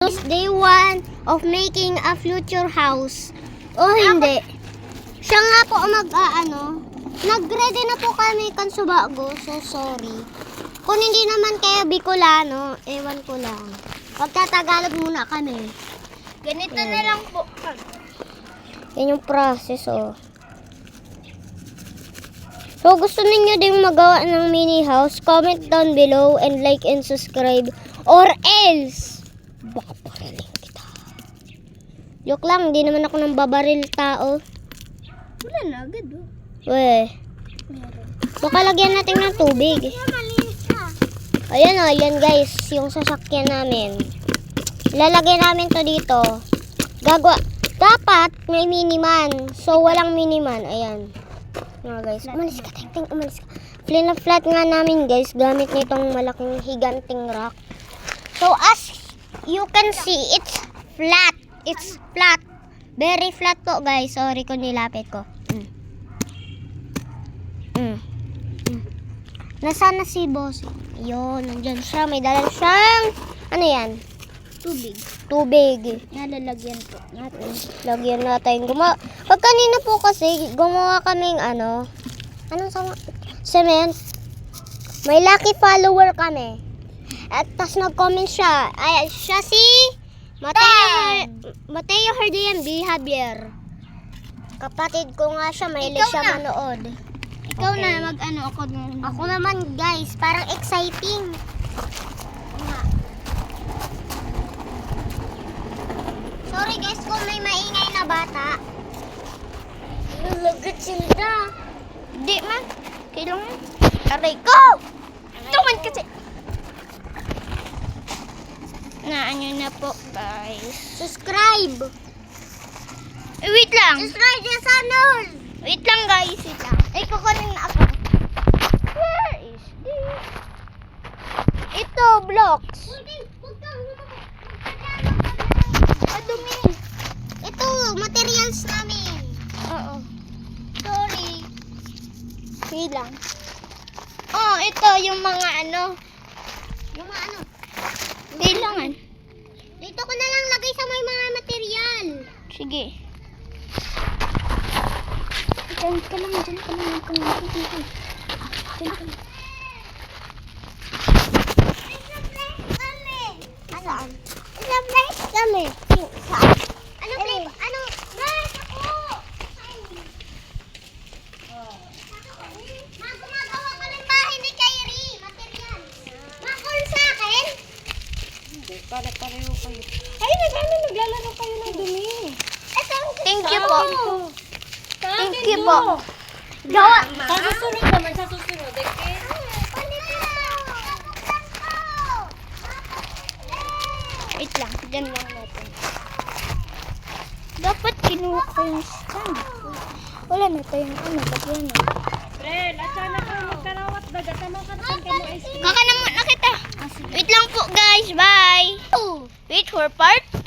house, day 1 of making a future house. Oh, hindi. Siya nga po nag-ready na po kami kan subago. So, sorry. Kung hindi naman kayo Bicolano, ewan ko lang. Magtatagalog muna kami. Ganito na lang po. Yan yung process, oh. So, gusto ninyo din magawa ng mini house? Comment down below and like and subscribe. Or else, babaril kita. Joke lang, di naman ako nang babaril tao. Wala na agad, oh. Weh. Meron. Baka lagyan natin ng tubig. Malinis ka. Ayan, oh, yan guys, yung sasakyan namin. Lalagay namin to dito. Dapat may miniman. So, walang miniman. Ayan. Mga guys, umalis ka, ting, umalis ka. Flat nga namin guys, gamit nitong malaking higanting rock. So, as you can see, it's flat. It's flat. Very flat po guys. Sorry kung nilapit ko. Nasaan na si boss? Yun, nandyan siya. May dala siyang, ano yan? Tubig. Yan, lalagyan po natin. Lagyan natin. Pag kanina po kasi, gumawa kaming anong cement. May lucky follower kami. At tas nag-comment siya. Ay, siya si Mateo Herdian B. Javier. Kapatid ko nga siya, mahilig siya manood. Ikaw Okay. na, ako na. Ako naman guys, parang exciting. Sorry guys kung may maingay na bata. Lulagat sila. Hindi man. Kailangan. Aray ko! Tuman kasi. Naan nyo na po, guys. Subscribe. Wait lang. Subscribe sa channel. Wait lang, guys. Wait lang. Ay, kukunin na ako. Where is this? Ito, blocks. Madumi. Ito, materials namin. Oo. Sorry. Wait lang. Oh, ito yung mga Yung mga ano. kailangan. Dito ko na lang lagay sa may mga material. Sige. Diyan ka lang. Saan? Ilang place kami. Saan? Ano place? Ano? Guys, ako! Gumagawa ka ng bahay ni Kyrie. Material. Makul sa akin? Para-pareho kayo. Ay, naglalaro kayo ng dumi. Thank you po. Thank you po. Gawa. Sa susunod naman, sa susunod. Wait lang, dyan lang natin. Dapat kinuha ko yung stand. Wala na tayong lagyan na. Pre, latsana ko magkarawat dagat naman katang kayo Kaka naman na kita. Wait lang po guys, bye. Wait for part